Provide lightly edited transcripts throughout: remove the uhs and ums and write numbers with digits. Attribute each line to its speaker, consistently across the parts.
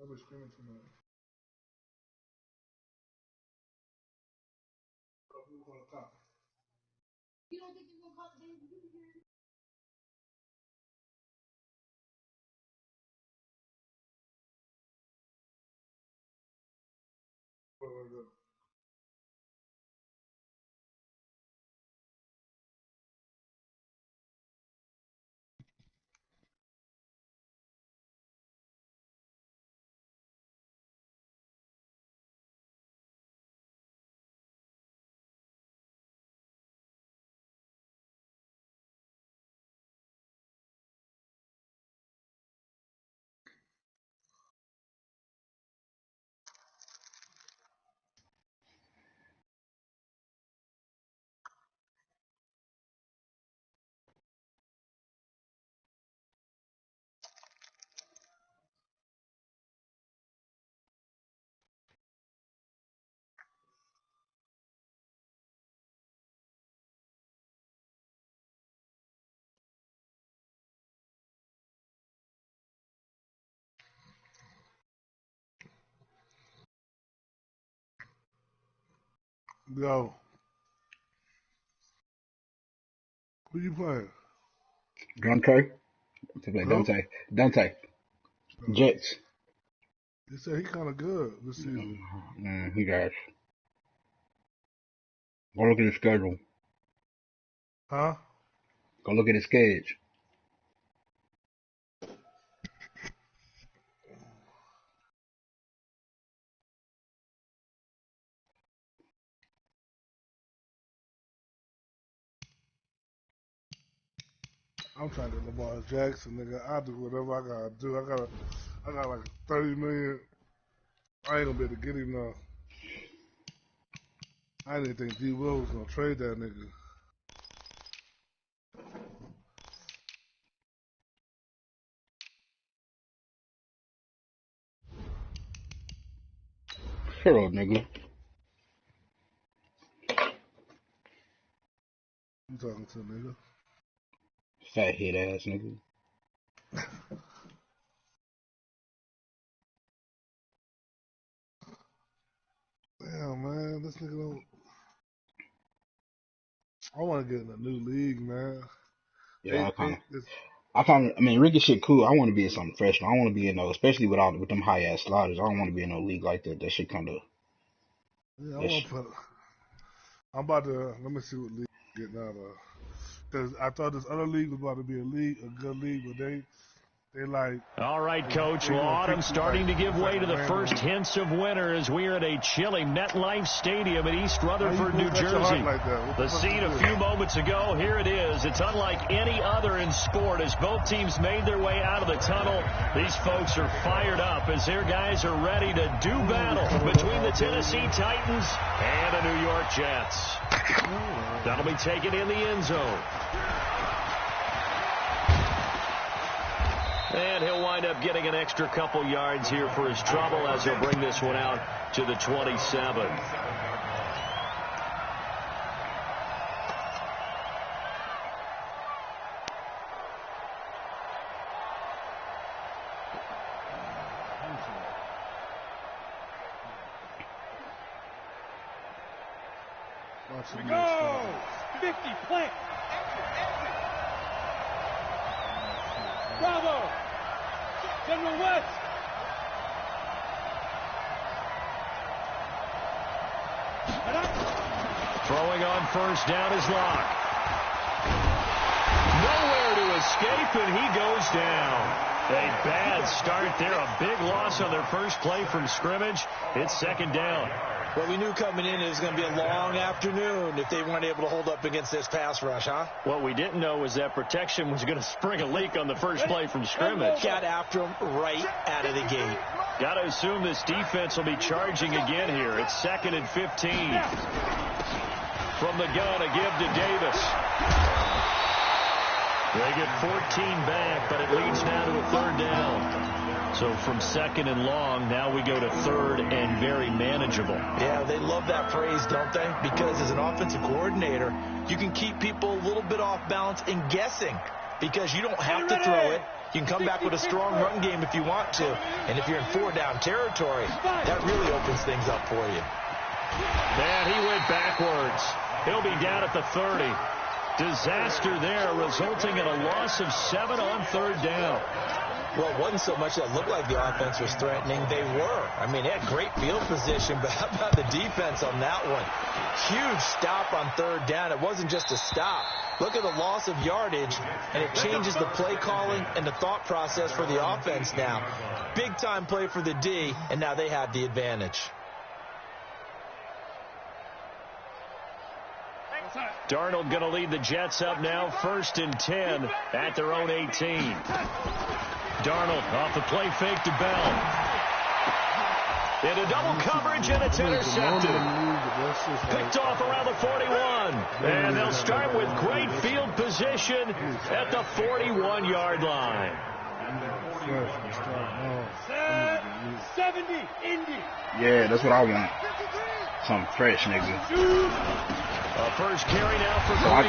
Speaker 1: I was screaming too much. Who's gonna cop? Where we go? Yo, who you playing?
Speaker 2: Dante.
Speaker 1: Who?
Speaker 2: Dante. Jets.
Speaker 1: They said he kind of good this season.
Speaker 2: He got. Go look at his schedule.
Speaker 1: Huh?
Speaker 2: Go look at his schedule.
Speaker 1: I'm trying to get Lamar Jackson, nigga. I'll do whatever I gotta do. I got like 30 million. I ain't gonna be able to get him now. I didn't think D. Will was gonna trade that nigga.
Speaker 2: Shut up, nigga.
Speaker 1: You talking to, nigga?
Speaker 2: Fat head ass nigga.
Speaker 1: Damn, man, this nigga don't. I want to get in a new league, man.
Speaker 2: Yeah, I mean, Ricky shit cool. I want to be in something professional. I want to be in those, especially with them high ass sliders. I don't want to be in no league like that. That shit kind of.
Speaker 1: Yeah, I want to put. I'm about to. Let me see what league I'm getting out of. Because I thought this other league was about to be a good league, but they like.
Speaker 3: All right, Coach. Well, autumn starting to give way to the first hints of winter as we are at a chilly MetLife Stadium in East Rutherford, New Jersey. The scene a few moments ago, here it is. It's unlike any other in sport as both teams made their way out of the tunnel. These folks are fired up as their guys are ready to do battle between the Tennessee Titans and the New York Jets. That'll be taken in the end zone. And he'll wind up getting an extra couple yards here for his trouble as he'll bring this one out to the 27.
Speaker 4: Here we go! 50, plant! Bravo! General West!
Speaker 3: Throwing on first down is Locke. Nowhere to escape, and he goes down. A bad start there. A big loss on their first play from scrimmage. It's second down.
Speaker 5: Well, we knew coming in it was going to be a long afternoon if they weren't able to hold up against this pass rush, huh?
Speaker 3: What we didn't know was that protection was going to spring a leak on the first play from scrimmage.
Speaker 5: Got after him right out of the gate.
Speaker 3: Got to assume this defense will be charging again here. It's 2nd and 15. From the gun, a give to Davis. They get 14 back, but it leads now to a 3rd down. So from 2nd and long, now we go to 3rd and very manageable.
Speaker 5: Yeah, they love that phrase, don't they? Because as an offensive coordinator, you can keep people a little bit off balance and guessing because you don't have to throw it. You can come back with a strong run game if you want to. And if you're in 4-down territory, that really opens things up for you.
Speaker 3: And he went backwards. He'll be down at the 30. Disaster there, resulting in a loss of 7 on 3rd down.
Speaker 5: Well, it wasn't so much that it looked like the offense was threatening. They were. I mean, they had great field position, but how about the defense on that one? Huge stop on 3rd down. It wasn't just a stop. Look at the loss of yardage, and it changes the play calling and the thought process for the offense now. Big-time play for the D, and now they have the advantage.
Speaker 3: Darnold going to lead the Jets up now, 1st and 10 at their own 18. Darnold off the play fake to Bell. Into double coverage, and it's intercepted. Picked off around the 41. And they'll start with great field position at the 41-yard line.
Speaker 4: 70, Indy.
Speaker 2: Yeah, that's what I want. Something fresh, nigga.
Speaker 3: First carry now for
Speaker 2: so I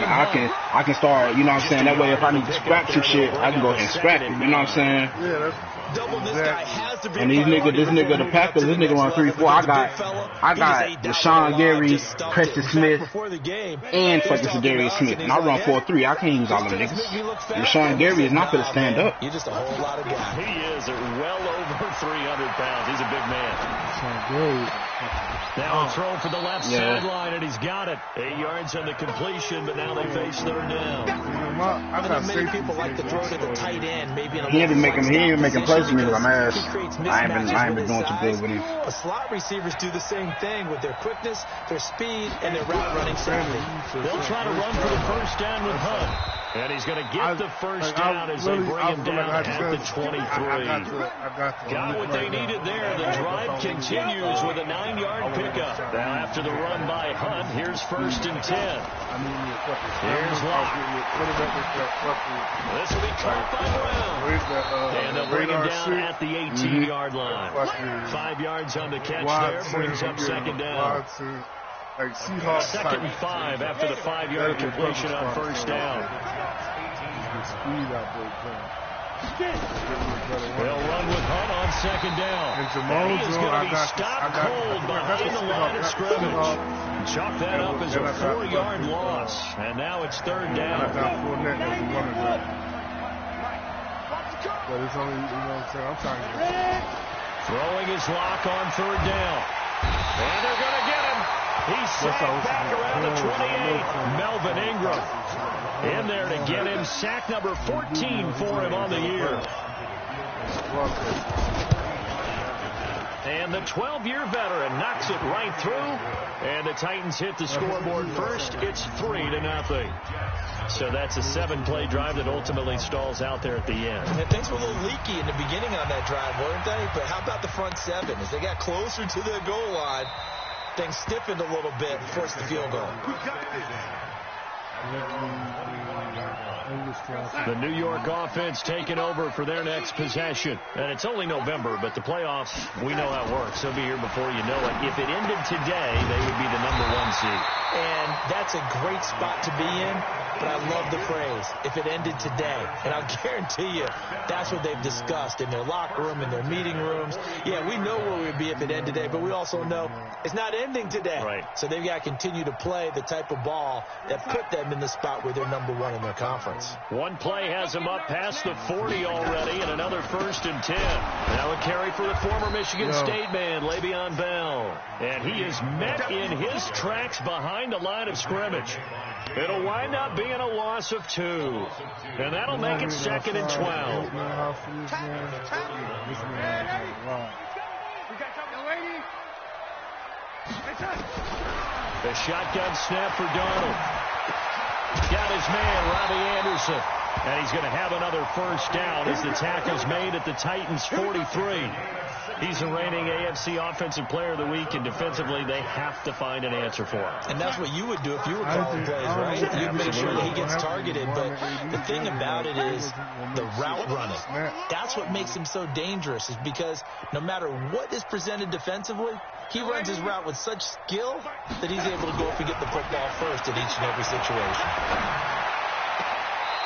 Speaker 2: can start, you know what I'm saying? That way if I need to scrap some shit, I can go ahead and scrap it, you know what I'm saying?
Speaker 1: Yeah,
Speaker 5: double this guy has to be.
Speaker 2: And this nigga, the Packers, this nigga run 3-4. I got Deshaun Gary, Preston Smith, and fucking Sedarius Smith. And I run 4-3. I can't use all them niggas. Deshaun Gary is not gonna stand up.
Speaker 5: You're just a whole lot of guys.
Speaker 3: He is well over 300 pounds. He's a big man. Now a throw for the left sideline, and he's got it. 8 yards on the completion, but now they face 3rd down.
Speaker 5: I know many people like to throw to the tight end, maybe in a
Speaker 2: he ain't been making plays for me because I'm ass. I ain't been doing too good with him.
Speaker 5: But slot receivers do the same thing with their quickness, their speed, and their route running savvy.
Speaker 3: They'll try to run for the 1st down with Hunt. And he's going to get the 1st down as they bring him down at the 23. Got what they needed there. The drive continues with a 9-yard pickup. Now after the run by Hunt, here's 1st and 10. Here's Locke. This will be caught by Brown. And they'll bring him down at the 18-yard line. 5 yards on the catch there. Brings up 2nd down.
Speaker 1: Like Seahawks
Speaker 3: 2nd and 5 after the 5-yard completion on 1st down. They'll run with Hunt on 2nd down. And he is going to be stopped cold behind the line of scrimmage. Chalk that up as a 4-yard loss. And now it's 3rd down.
Speaker 1: But it's only, you know what I'm saying? I'm trying to
Speaker 3: throwing his Lock on 3rd down. And they're going to get him. He's sacked back around the 28. Melvin Ingram in there to get him. Sack number 14 for him on the year. And the 12-year veteran knocks it right through. And the Titans hit the scoreboard first. It's 3-0. So that's a 7-play drive that ultimately stalls out there at the end.
Speaker 5: And things were a little leaky in the beginning on that drive, weren't they? But how about the front 7? As they got closer to the goal line, things stiffened a little bit, forced the field goal.
Speaker 3: The New York offense taking over for their next possession. And it's only November, but the playoffs, we know how it works. They'll be here before you know it. If it ended today, they would be the #1 seed.
Speaker 5: And that's a great spot to be in, but I love the phrase, if it ended today. And I'll guarantee you, that's what they've discussed in their locker room, in their meeting rooms. Yeah, we know where we'd be if it ended today, but we also know it's not ending today.
Speaker 3: Right.
Speaker 5: So they've got to continue to play the type of ball that put them in the spot where they're #1 in their conference.
Speaker 3: One play has them up past the 40 already, and another 1st and 10. Now a carry for the former Michigan State man, Le'Veon Bell. And he is met in his tracks behind the line of scrimmage. It'll wind up being a loss of 2. And that'll make it 2nd and 12. The shotgun snap for Darnold. Got his man, Robbie Anderson. And he's going to have another 1st down as the tackle's made at the Titans' 43. He's the reigning AFC Offensive Player of the Week, and defensively, they have to find an answer for him.
Speaker 5: And that's what you would do if you were calling plays, right? You'd make sure that he gets targeted. But the thing about it is the route running. That's what makes him so dangerous, is because no matter what is presented defensively, he runs his route with such skill that he's able to go up and get the football first in each and every situation.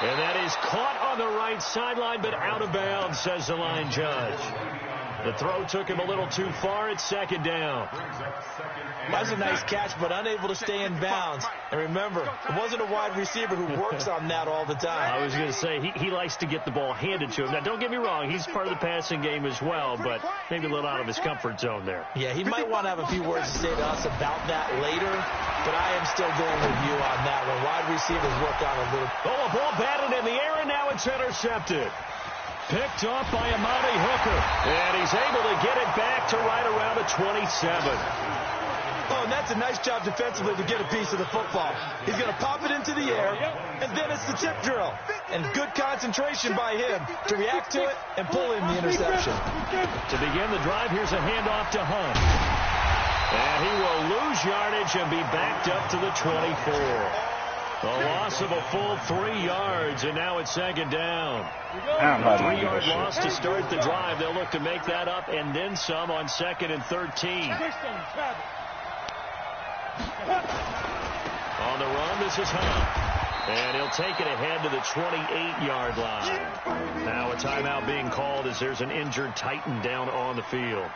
Speaker 3: And that is caught on the right sideline, but out of bounds, says the line judge. The throw took him a little too far. It's second down.
Speaker 5: That was a nice catch, but unable to stay in bounds. And remember, it wasn't a wide receiver who works on that all the time.
Speaker 3: I was going to say, he likes to get the ball handed to him. Now, don't get me wrong. He's part of the passing game as well, but maybe a little out of his comfort zone there.
Speaker 5: Yeah, he might want to have a few words to say to us about that later, but I am still going with you on that one. Wide receivers work on a little.
Speaker 3: Oh, a ball batted in the air, and now it's intercepted. Picked off by Amani Hooker. And he's able to get it back to right around the 27.
Speaker 5: Oh, and that's a nice job defensively to get a piece of the football. He's going to pop it into the air, and then it's the tip drill. And good concentration by him to react to it and pull in the interception.
Speaker 3: To begin the drive, here's a handoff to Hunt. And he will lose yardage and be backed up to the 24. A loss of a full 3 yards, and now it's second down. A 3-yard loss to start the drive. They'll look to make that up and then some on 2nd and 13. On the run, this is Hunt. And he'll take it ahead to the 28-yard line. Now a timeout being called as there's an injured Titan down on the field.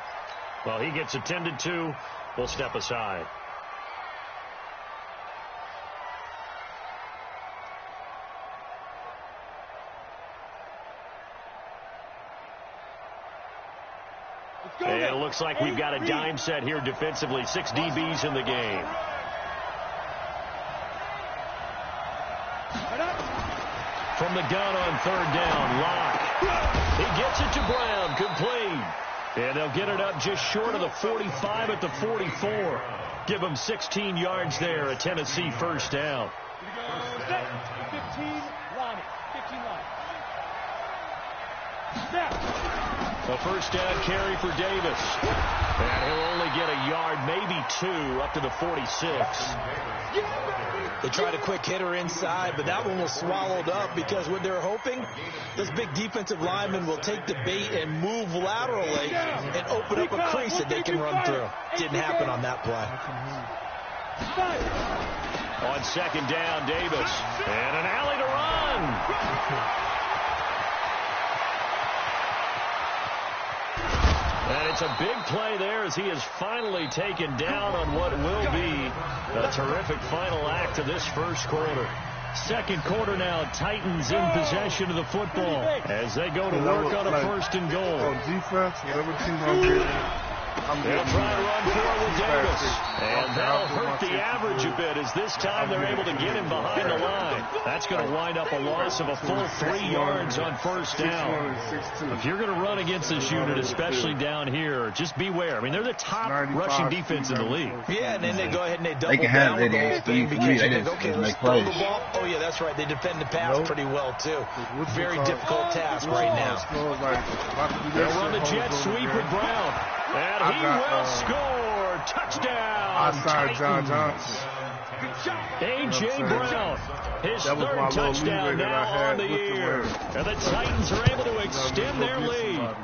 Speaker 3: Well, he gets attended to. We'll step aside. And it looks like we've got a dime set here defensively. 6 DBs in the game. From the gun on 3rd down, Locke. He gets it to Brown, complete. And they'll get it up just short of the 45 at the 44. Give them 16 yards there, a Tennessee first down.
Speaker 4: 15 line. 15 line. Snap.
Speaker 3: A first down carry for Davis. And he'll only get a yard, maybe 2, up to the 46.
Speaker 5: They tried a quick hitter inside, but that one was swallowed up because what they're hoping, this big defensive lineman will take the bait and move laterally and open up a crease that they can run through. Didn't happen on that play.
Speaker 3: On 2nd down, Davis. And an alley to run. And it's a big play there as he is finally taken down on what will be a terrific final act of this first quarter. Second quarter now, Titans in possession of the football as they go to work on a 1st and goal.
Speaker 1: On defense, whatever team I'm getting,
Speaker 3: they'll try to run forward with Davis. And that'll hurt the average a bit as this time they're able to get him behind the line. That's going to wind up a loss of a full 3 yards on 1st down. If you're going to run against this unit, especially down here, just beware. I mean, they're the top rushing defense in the league.
Speaker 5: Yeah, and then they go ahead and they double down with the whole thing because you think, okay, let's throw the ball. Oh, yeah, that's right. They defend the pass pretty well, too. Very difficult task right now.
Speaker 3: They'll run the jet sweep with Brown. And he will score. Touchdown.
Speaker 1: John Johnson.
Speaker 3: A.J. Brown. His 3rd touchdown now on the year. And the Titans are able to extend their lead.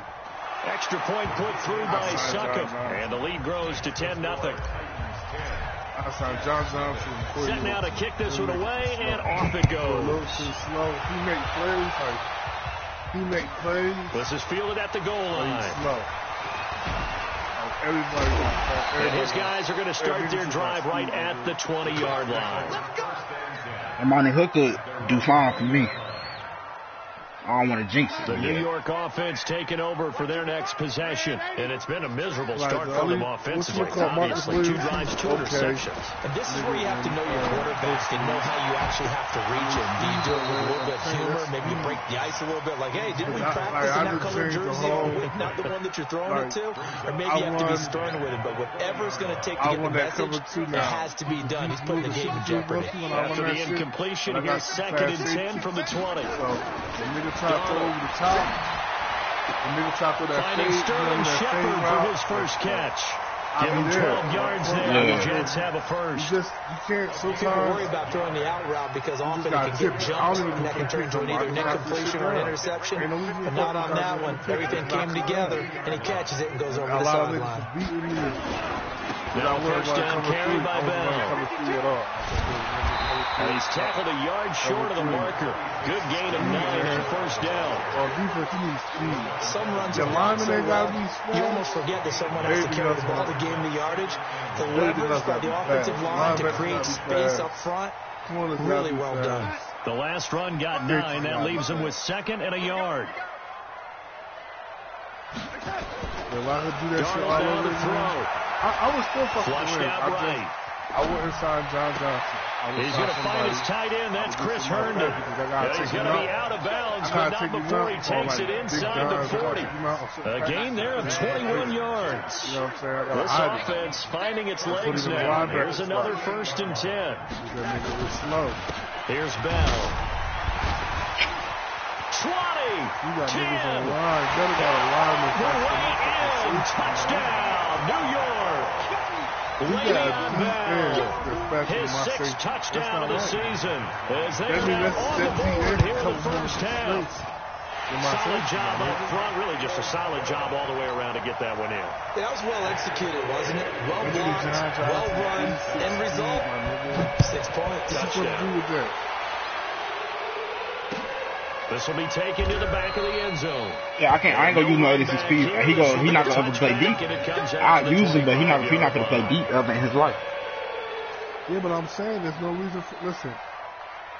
Speaker 3: Extra point put through by Succop. And the lead grows to 10-0.
Speaker 1: John Johnson.
Speaker 3: Set now to kick this one away, and off it goes.
Speaker 1: A little too slow. He make plays.
Speaker 3: This is fielded at the goal line.
Speaker 1: Slow.
Speaker 3: And his guys are going to start their drive right at the 20-yard line.
Speaker 2: Amani Hooker do fine for me. I don't want to jinx it.
Speaker 3: The New York offense taking over for their next possession. And it's been a miserable start for them offensively. Obviously, 2 drives, 2 interceptions.
Speaker 5: And this is where you have to know your quarterback and know how you actually have to reach him. Do you do it with a little bit of humor? Maybe you break the ice a little bit. Like, hey, didn't we practice in that colored jersey? Not the one that you're throwing it to? Or maybe you have to be stern with it. But whatever it's going to take to get the message, it has to be done. He's putting the game in jeopardy.
Speaker 3: After the incompletion, here's 2nd and 10 from the 20.
Speaker 1: Try to throw over the top.
Speaker 3: Finding Sterling Shepard for his first catch. Give him 12 yards there. The Jets have a first.
Speaker 1: You can't sometimes
Speaker 5: worry about throwing the out route because often it can get jumped and that can turn into an either net completion or an interception. But not on that one. Everything came together, and he catches it and goes over the sideline.
Speaker 3: Now first down carry by Bell. He's tackled a yard short of the marker. Good gain of 9 on first down.
Speaker 1: Defense, you need speed.
Speaker 5: Some runs are not so well, you almost forget that someone has to carry the ball to gain the yardage. The leverage by the offensive line to create space up front, really well done.
Speaker 3: The last run got 9. That leaves him with 2nd and a yard. Darnold down to throw.
Speaker 1: I was still fucking
Speaker 3: flushed out right.
Speaker 1: I wouldn't sign John Johnson.
Speaker 3: He's going to find his tight end. That's Chris Herndon. He's going to be out of bounds, but not before he takes it inside the 40. A gain there of 21 yards. This offense finding its legs now. Here's another 1st and 10. Here's Bell. 20, 10, way in, touchdown, New York. Le'Veon Bell, his 6th touchdown of the season, as they are on the board here in the first half. Solid job up front, really just a solid job all the way around to get that one in.
Speaker 5: Yeah, that was well executed, wasn't it? Well blocked, well run, end result, 6 points.
Speaker 3: Touchdown. This will be taken to the back of the end zone.
Speaker 2: Yeah, I ain't gonna use no ADC speed. He not gonna ever play deep. I'll use him, but he not gonna play deep ever in his life.
Speaker 1: Yeah, but I'm saying there's no reason for, listen,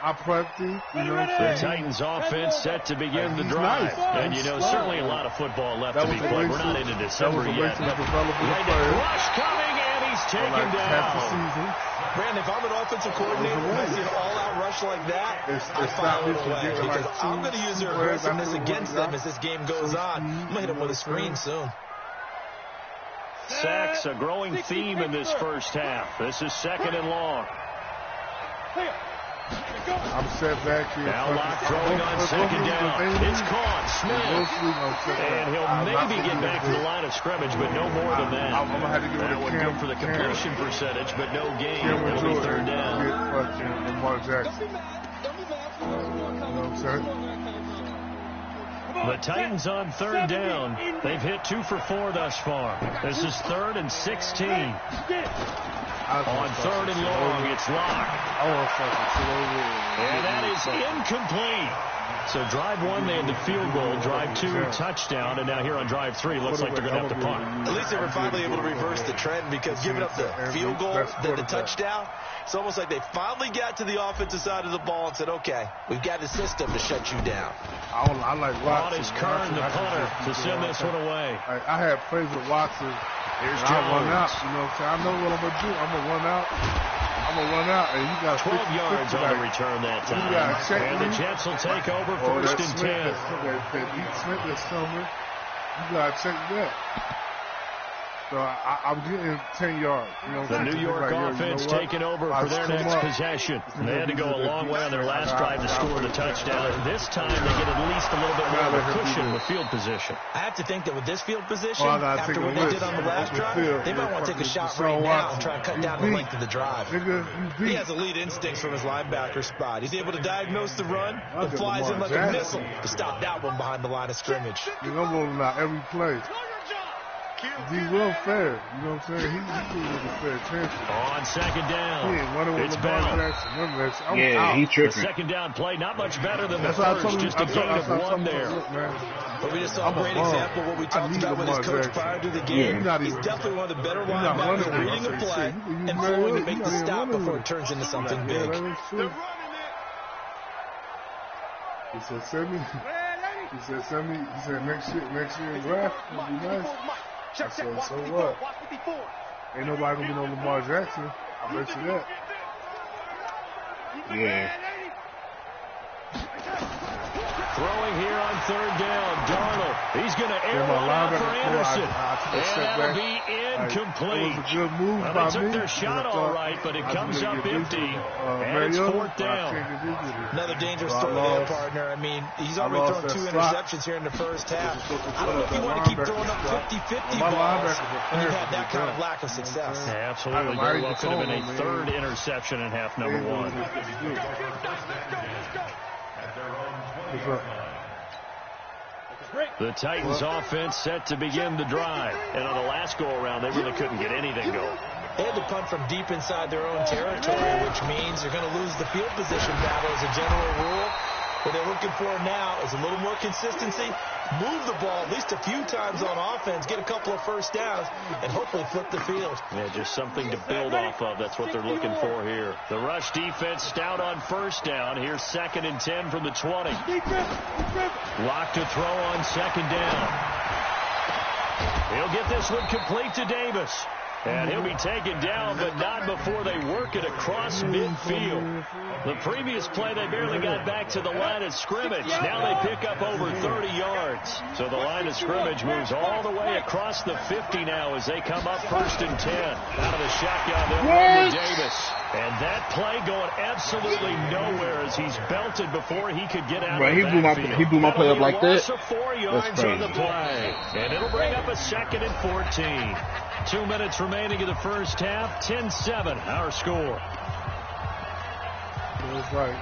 Speaker 1: I prepped him, you know what I'm
Speaker 3: saying?
Speaker 1: The
Speaker 3: Titans offense set to begin the drive. Nice. And, you know, certainly a lot of football left to be played. We're not into December yet. Rush coming, and he's taken down.
Speaker 5: Brandon, if I'm an offensive coordinator and I see an all-out rush like that, I file it away because I'm going to use their aggressiveness against them as this game goes on. I'm going to hit them with a screen soon.
Speaker 3: Sacks, a growing theme in this first half. This is 2nd and long.
Speaker 1: I'm set back here.
Speaker 3: Now Locke throwing on 2nd down. It's caught. Smith. And he'll maybe get back to the line of scrimmage, but no more than that. That would go for the completion percentage, but no gain. It'll be 3rd down. The Titans on 3rd down. They've hit 2 for 4 thus far. This is 3rd and 16. On 3rd and long, it's Locke. And that is incomplete. So drive 1, they had the field goal. Drive 2, touchdown. And now here on drive 3, looks like they're going to have to punt.
Speaker 5: At least they were finally able to reverse the trend because giving up the field goal, then the touchdown, it's almost like they finally got to the offensive side of the ball and said, okay, we've got a system to shut you down.
Speaker 1: I like Watson.
Speaker 3: Is Kern, the punter, to send this one away.
Speaker 1: I had plays with Watson.
Speaker 3: Here's
Speaker 1: Jones. I run out, you know what I'm saying? I know what I'm going to do. I'm going to run out. And you got
Speaker 3: 12 yards on the return that time. And the Jets will take over 1st and 10.
Speaker 1: That beat Smith this summer. You got to check that. So I'm getting 10 yards. You know,
Speaker 3: the New York offense taking over for their next possession. They had to go a long way on their last drive to score the touchdown. And this time they get at least a little bit more of a cushion with field position.
Speaker 5: I have to think that with this field position, after what they did on the last drive, they might want to take a shot right now and try and cut down the length of the drive. He has elite instincts from his linebacker spot. He's able to diagnose the run and flies in like a missile to stop that one behind the line of scrimmage.
Speaker 1: I'm rolling out every play. He's well fair, you know what I'm saying? He's with a fair chance.
Speaker 3: On 2nd down,
Speaker 1: he ain't running with Bell.
Speaker 2: Yeah, he tripping.
Speaker 3: The 2nd down play, not much better than the first, just a gain of 1 there.
Speaker 5: But we just saw a great example of what we talked about with his coach prior to the game. He's definitely one of the better linebackers reading a play and flowing to make the stop before it turns into something big.
Speaker 1: He said, send me. He said, next year draft will be nice. I said, so what? Ain't nobody gonna be no Lamar Jackson. I bet you that.
Speaker 2: Yeah.
Speaker 3: Throwing here on third down. Darnold. He's going to air one out for Anderson. And that'll be incomplete.
Speaker 1: It was a good move by
Speaker 3: They took
Speaker 1: me.
Speaker 3: their shot all right, but it comes up empty. And it's fourth down.
Speaker 5: Another dangerous throw there, partner. I mean, he's already thrown 2 interceptions here in the first half. I don't know if you want to keep throwing up 50-50 balls when you've had that kind of lack of success.
Speaker 3: Yeah, absolutely. Very well could have been a third interception in half number 1. The Titans offense set to begin the drive. And on the last go-around, they really couldn't get anything going.
Speaker 5: They had to punt from deep inside their own territory, which means they're going to lose the field position battle as a general rule. What they're looking for now is a little more consistency, move the ball at least a few times on offense, get a couple of first downs, and hopefully flip the field.
Speaker 3: Yeah, just something to build off of. That's what they're looking for here. The rush defense stout on first down. Here's 2nd and 10 from the 20. Lock to throw on 2nd down. He'll get this one complete to Davis. And he'll be taken down, but not before they work it across midfield. The previous play, they barely got back to the line of scrimmage. Now they pick up over 30 yards. So the line of scrimmage moves all the way across the 50 now as they come up 1st and 10. Out of the shotgun, they'll run with Davis. And that play going absolutely nowhere as he's belted before he could get out of the backfield.
Speaker 2: He blew my play up like that.
Speaker 3: 4 yards on the play. And it'll bring up a 2nd and 14. 2 minutes remaining in the first half. 10-7, our score.
Speaker 1: That's right.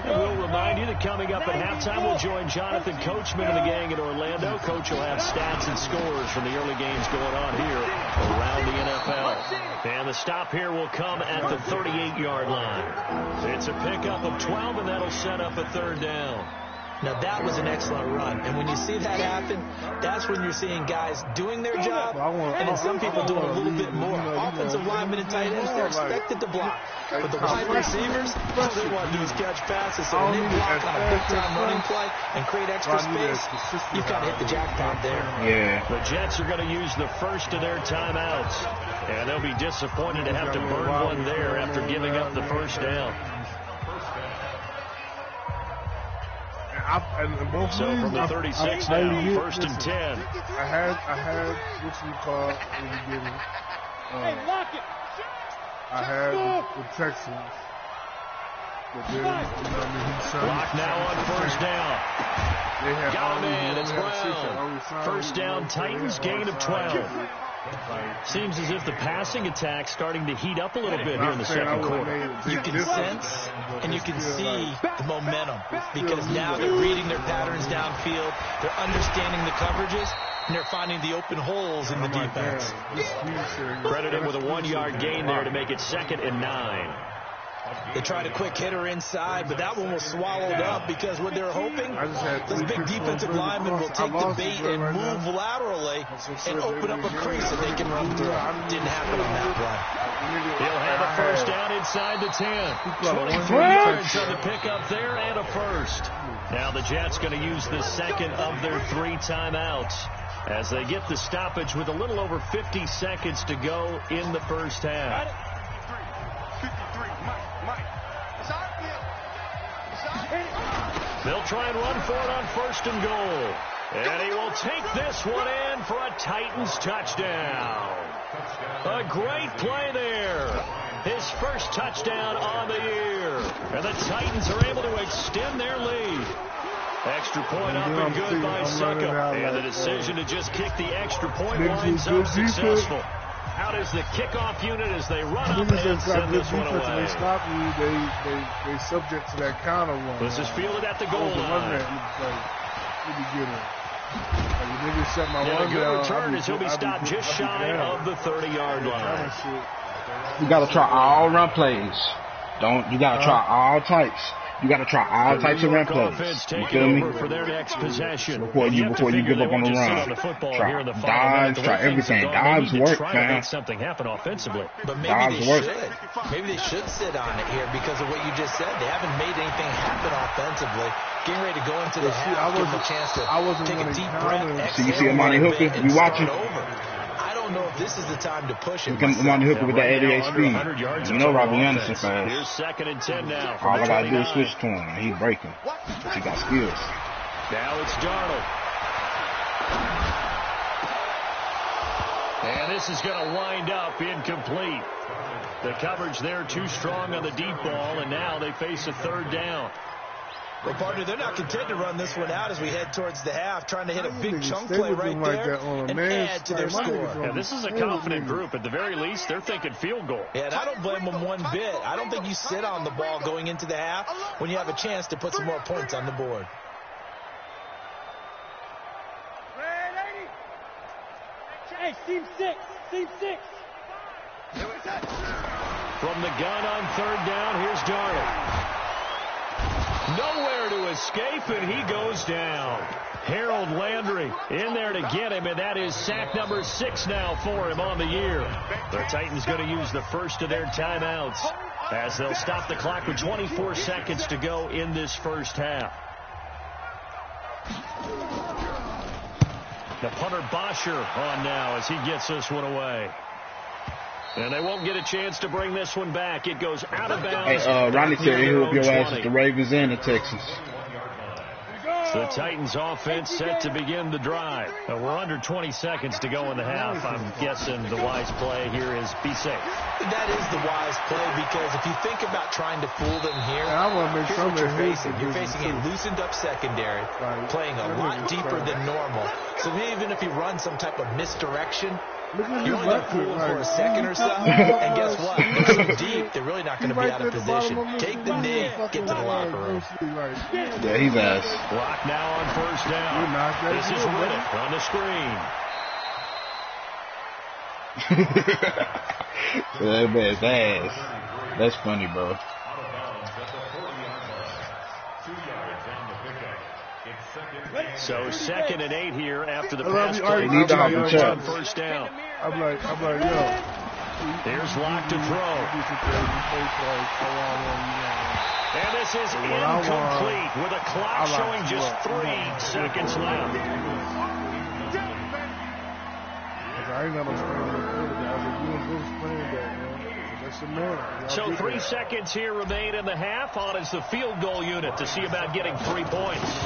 Speaker 3: And we'll remind you that coming up at halftime, we'll join Jonathan Coachman and the gang in Orlando. Coach will have stats and scores from the early games going on here around the NFL. And the stop here will come at the 38-yard line. It's a pickup of 12, and that'll set up a 3rd down.
Speaker 5: Now, that was an excellent run. And when you see that happen, that's when you're seeing guys doing their job and then some people doing a little bit more. Offensive linemen and tight ends, they're expected to block. But the wide receivers, all they want to do is catch passes. So when they block on a big-time running play and create extra space, you've got to hit the jackpot there.
Speaker 2: Yeah.
Speaker 3: The Jets are going to use the first of their timeouts. And they'll be disappointed to have to burn one there after giving up the first down.
Speaker 1: Both
Speaker 3: so from the 36 now, 1st and 10.
Speaker 1: I had what you call in the beginning. I had the Texans. But then,
Speaker 3: Lock now on 1st down. Got him in. It's Brown. 1st down, Titans, gain of 12. Seems as if the passing attack's starting to heat up a little bit here in the second quarter.
Speaker 5: You can sense and you can see the momentum because now they're reading their patterns downfield, they're understanding the coverages, and they're finding the open holes in the defense.
Speaker 3: Credit him with a 1-yard gain there to make it 2nd and 9.
Speaker 5: They tried a quick hitter inside, but that one was swallowed up because what they're hoping, those big defensive linemen will take the bait and move laterally and open up a crease that they can run through. Didn't happen on that play.
Speaker 3: He'll have a 1st down inside the 10. 23 yards on the pickup there and a 1st. Now the Jets going to use the 2nd of their 3 timeouts as they get the stoppage with a little over 50 seconds to go in the first half. They'll try and run for it on 1st and goal. And he will take this one in for a Titans touchdown. A great play there. His first touchdown on the year. And the Titans are able to extend their lead. Extra point up and good by Succo. And the decision to just kick the extra point winds up successful. Out is the kickoff unit as they run up and send this one away.
Speaker 1: They stop you, they subject to that counter one.
Speaker 3: This is fielded at the goal line. A good return as he'll be stopped just shy of the 30-yard line.
Speaker 2: You got to try all run plays. You got to try all types. You got to try all types of run plays. You feel me?
Speaker 3: For their next possession.
Speaker 2: Before you give up on the run. Try dives, try everything. Dives work, man.
Speaker 3: Something happen offensively.
Speaker 5: But maybe they should. Maybe they should sit on it here because of what you just said. They haven't made anything happen offensively. Getting ready to go into the half, give them a chance to take a deep breath.
Speaker 2: So you see Amani Hooker? You watching?
Speaker 5: I don't don't know if this is the time to push it.
Speaker 2: Come on the hook with that 88 speed. You know Robbie Anderson fast.
Speaker 3: Here's 2nd and 10 now.
Speaker 2: All I gotta do is switch to him. He's breaking. He got skills.
Speaker 3: Now it's Darnold. And this is going to wind up incomplete. The coverage there too strong on the deep ball, and now they face a 3rd down.
Speaker 5: Well, partner, they're not content to run this one out as we head towards the half, trying to hit a big chunk play right there and add to their score.
Speaker 3: Yeah, this is a confident group. At the very least, they're thinking field goal.
Speaker 5: Yeah, and I don't blame them one bit. I don't think you sit on the ball going into the half when you have a chance to put some more points on the board.
Speaker 4: Hey, team 6. Team 6.
Speaker 3: From the gun on 3rd down, here's Darnold. Nowhere to escape, and he goes down. Harold Landry in there to get him, and that is sack number 6 now for him on the year. The Titans going to use the first of their timeouts as they'll stop the clock with 24 seconds to go in this first half. The punter Bosher on now as he gets this one away. And they won't get a chance to bring this one back. It goes out of bounds.
Speaker 2: Hey, Ronnie said he'll whoop your ass at the Ravens and the Texans.
Speaker 3: The Titans offense set to begin the drive. We're under 20 seconds to go in the half. I'm guessing the wise play here is be safe.
Speaker 5: That is the wise play, because if you think about trying to fool them here, here's what you're facing. You're facing a loosened up secondary, playing a lot deeper than normal. So even if you run some type of misdirection, you're only going to fool them for a second or so. And guess what? They're so deep, they're really not going to be out of position. Take the knee, get to the locker room.
Speaker 2: Yeah, he's ass.
Speaker 3: Block now on 1st down. This is Riddick on the screen.
Speaker 2: That man's ass. That's funny, bro.
Speaker 3: So 2nd and 8 here after the pass play.
Speaker 2: Need to hop the
Speaker 3: on 1st down.
Speaker 1: I'm like, yo.
Speaker 3: Here's Locke to throw. And this is incomplete with a clock showing just 3 seconds left.
Speaker 1: I ain't got no
Speaker 3: So 3 seconds here remain in the half. On is the field goal unit to see about getting 3 points.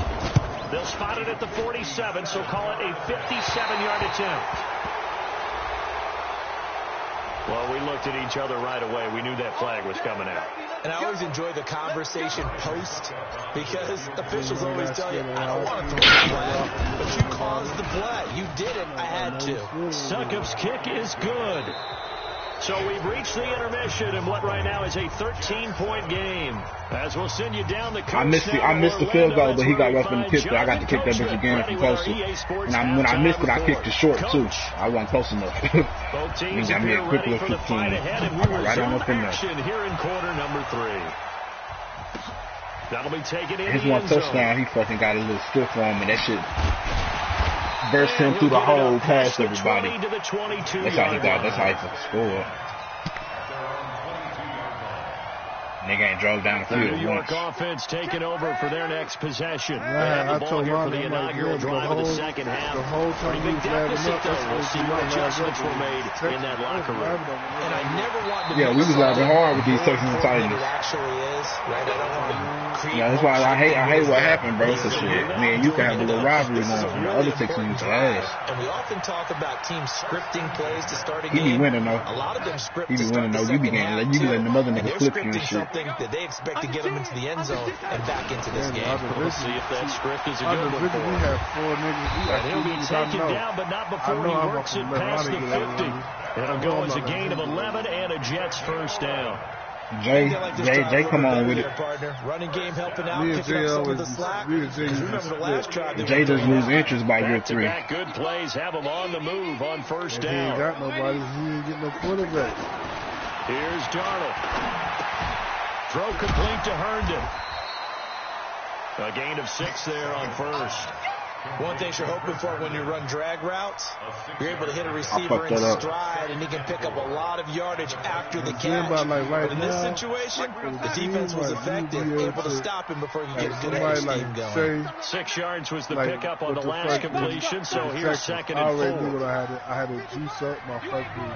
Speaker 3: They'll spot it at the 47, so call it a 57-yard attempt. Well, we looked at each other right away. We knew that flag was coming out.
Speaker 5: And I always enjoy the conversation post, because officials always tell you, I don't want to throw the flag, but you caused the play. You did it. I had to.
Speaker 3: Succop's kick is good. So we've reached the intermission in what right now is a 13-point game. As we'll send you down the coast.
Speaker 2: I missed the field goal, but he got rough in the kick. I got to kick that bitch again from closer. And when I missed it, I kicked it short too. I wasn't close enough.
Speaker 3: Both teams
Speaker 2: got me a quick
Speaker 3: ready
Speaker 2: little
Speaker 3: for the fight
Speaker 2: 15.
Speaker 3: ahead, and we
Speaker 2: Right on up in there.
Speaker 3: action here in quarter number 3. That'll be taken in.
Speaker 2: His one touchdown, he fucking got a little stiff on me. That shit burst him through the hole past everybody. That's how he got. That's how he fucking scored. Nigga ain't drove down the
Speaker 3: The
Speaker 2: field
Speaker 3: New York
Speaker 2: once.
Speaker 3: offense taking over for their next possession.
Speaker 1: Yeah,
Speaker 3: They have
Speaker 1: I
Speaker 3: the ball
Speaker 1: told
Speaker 3: here for
Speaker 1: Ronnie,
Speaker 3: the inaugural drive of the second half.
Speaker 1: The whole time
Speaker 3: Pretty big
Speaker 1: he was labbing
Speaker 3: deficit,
Speaker 1: up,
Speaker 3: though. We'll see what adjustments were made in that locker room.
Speaker 5: And I never want to.
Speaker 2: Yeah, we was laughing hard with these Texans and Titans.
Speaker 5: It actually is, right? I don't want to create.
Speaker 2: Yeah, that's why I hate what happened, bro. So shit, man, you can have a little rivalry going from the other Texans to ass.
Speaker 5: And we often talk about teams scripting plays to start a
Speaker 2: He
Speaker 5: game.
Speaker 2: be winning though.
Speaker 5: A lot of them script
Speaker 2: He
Speaker 5: to
Speaker 2: be
Speaker 5: start
Speaker 2: winning
Speaker 5: the
Speaker 2: though. You be
Speaker 5: second half,
Speaker 2: getting, you be letting them other
Speaker 5: and
Speaker 2: niggas
Speaker 5: they're
Speaker 2: clip you and
Speaker 5: scripting
Speaker 2: shit.
Speaker 5: something that they expect to get them into the end zone and back into this game.
Speaker 3: We'll see if that script is a good one for
Speaker 1: We
Speaker 3: him.
Speaker 1: have 4 niggas.
Speaker 3: And he'll be taken down, but not before he works it past the 50. It'll go as a gain of 11 and a Jets first down.
Speaker 2: Jay, come on with it.
Speaker 5: Partner. Running game helping out,
Speaker 1: Me and
Speaker 5: picking
Speaker 1: Jay
Speaker 5: up some of
Speaker 1: always-
Speaker 5: the slack.
Speaker 1: me and Jay
Speaker 5: Because
Speaker 1: used to
Speaker 5: remember the last drive they
Speaker 2: Jay
Speaker 5: were
Speaker 2: does lose interest by year 3.
Speaker 3: Back-to-back good plays have him on the move on first
Speaker 1: If he ain't
Speaker 3: down.
Speaker 1: got nobody, he ain't getting no quarterback.
Speaker 3: Here's Darnold. Throw complete to Herndon. A gain of 6 there on first.
Speaker 5: One thing you're hoping for when you run drag routes, you're able to hit a receiver in stride, and he can pick up a lot of yardage after the catch. But in this situation, the defense was effective, able to stop him before he could get a good head scheme going.
Speaker 3: 6 yards was the pickup on the last completion, so here's 2nd and 4.
Speaker 1: I already knew what I had to juice up my fucking.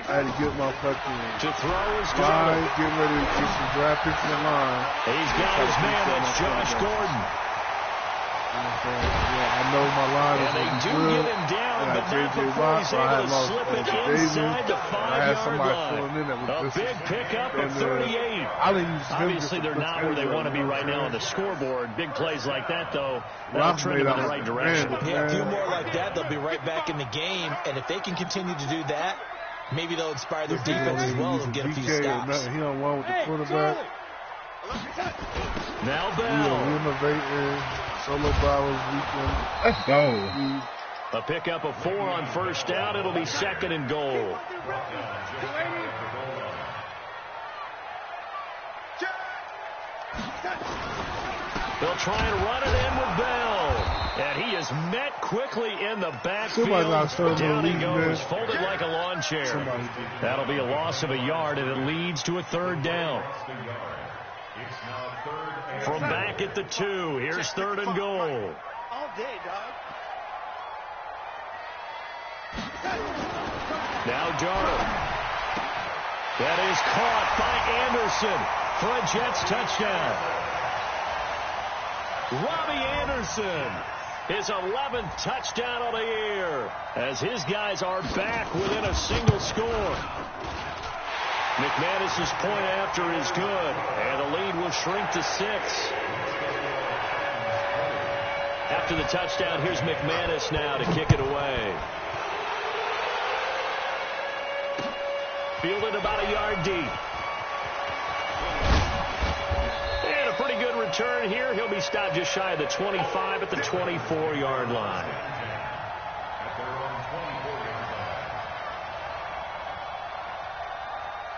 Speaker 1: I had to get my fucking
Speaker 3: to throw his
Speaker 1: line, get ready to get some draft picks in the line.
Speaker 3: He's got his man, that's Josh Gordon.
Speaker 1: Yeah, I know my line is
Speaker 3: they do
Speaker 1: good.
Speaker 3: get him down, but not
Speaker 1: JJ
Speaker 3: before
Speaker 1: Watt,
Speaker 3: he's able to slip it inside the 5-yard line. A big pickup of 38. Obviously, they're not where they want to be right now on the scoreboard. Big plays like that, though, that'll trend them in the right direction.
Speaker 5: Yeah, a few more like that, they'll be right back in the game. And if they can continue to do that, maybe they'll inspire their defense as well and get a few stops.
Speaker 1: He don't want with the quarterback.
Speaker 3: Now Bell.
Speaker 1: Innovating. Solo Bowers weekend.
Speaker 2: Let's go.
Speaker 3: A pickup of 4 on 1st down. It'll be 2nd and goal. They'll try and run it in with Bell. And he is met quickly in the backfield. Down he goes, folded like a lawn chair. That'll be a loss of a yard, and it leads to a 3rd down. From back at the 2, here's 3rd and goal.
Speaker 4: All day, dog.
Speaker 3: Now Darnold. That is caught by Anderson for a Jets touchdown. Robbie Anderson, his 11th touchdown of the year, as his guys are back within a single score. McManus's point after is good, and the lead will shrink to 6. After the touchdown, here's McManus now to kick it away. Fielded about a yard deep. And a pretty good return here. He'll be stopped just shy of the 25 at the 24-yard line.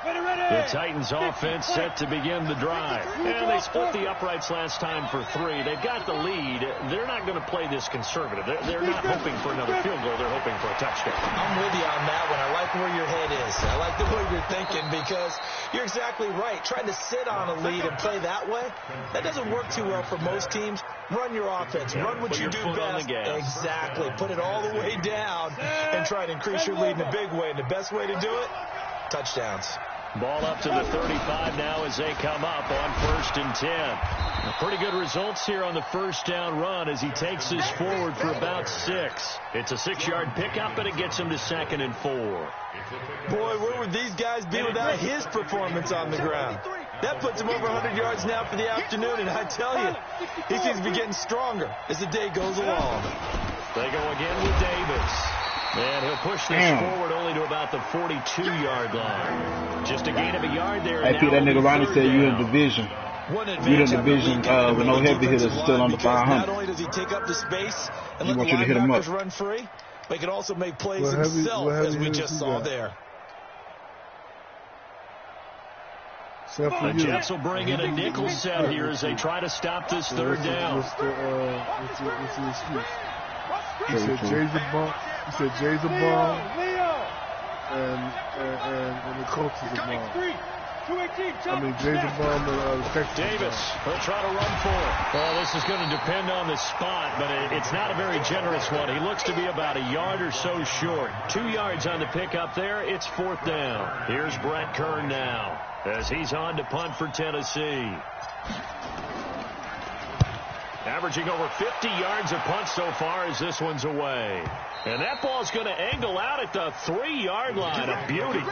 Speaker 3: The Titans offense set to begin the drive. And they split the uprights last time for 3. They've got the lead. They're not going to play this conservative. They're not hoping for another field goal. They're hoping for a touchdown.
Speaker 5: I'm with you on that one. I like where your head is. I like the way you're thinking because you're exactly right. Trying to sit on a lead and play that way, that doesn't work too well for most teams. Run your offense. Run what you do best. Exactly. Put it all the way down and try to increase your lead in a big way. And the best way to do it, touchdowns.
Speaker 3: Ball up to the 35 now as they come up on 1st and 10. Pretty good results here on the 1st down run as he takes this forward for about 6. It's a 6-yard pickup, and it gets him to 2nd and 4.
Speaker 5: Boy, where would these guys be without his performance on the ground? That puts him over 100 yards now for the afternoon, and I tell you, he seems to be getting stronger as the day goes along.
Speaker 3: They go again with Davis. And he'll push this forward only to about the 42-yard line. Just a gain of a yard there.
Speaker 2: I think that nigga Ronnie said you're in division. You're in division with no heavy hitters still under 500.
Speaker 5: Not only does he take up the space and
Speaker 2: he
Speaker 5: let
Speaker 2: wants you to hit him up.
Speaker 5: run free, but he can also make plays himself, as we just saw there.
Speaker 3: The Jets will bring in a nickel set here as they try to stop this 3rd down.
Speaker 1: What's the excuse? He said Jay's a bum. He said Jay's a bum. And the coach is a bum. I mean, Jay's a bum and Texas.
Speaker 3: Davis will try to run for it. Well, this is going to depend on the spot, but it's not a very generous one. He looks to be about a yard or so short. 2 yards on the pickup there. It's 4th down. Here's Brett Kern now as he's on to punt for Tennessee. Averaging over 50 yards a punt so far as this one's away. And that ball's going to angle out at the 3-yard line. A beauty.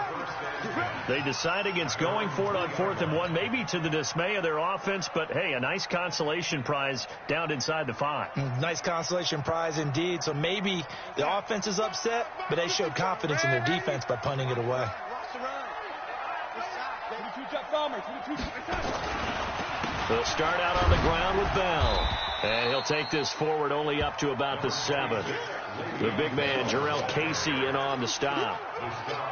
Speaker 3: They decide against going for it on 4th and 1, maybe to the dismay of their offense, but hey, a nice consolation prize down inside the 5.
Speaker 5: Nice consolation prize indeed. So maybe the offense is upset, but they showed confidence in their defense by punting it away.
Speaker 3: They'll start out on the ground with Bell. And he'll take this forward only up to about the 7. The big man, Jarrell Casey, in on the stop.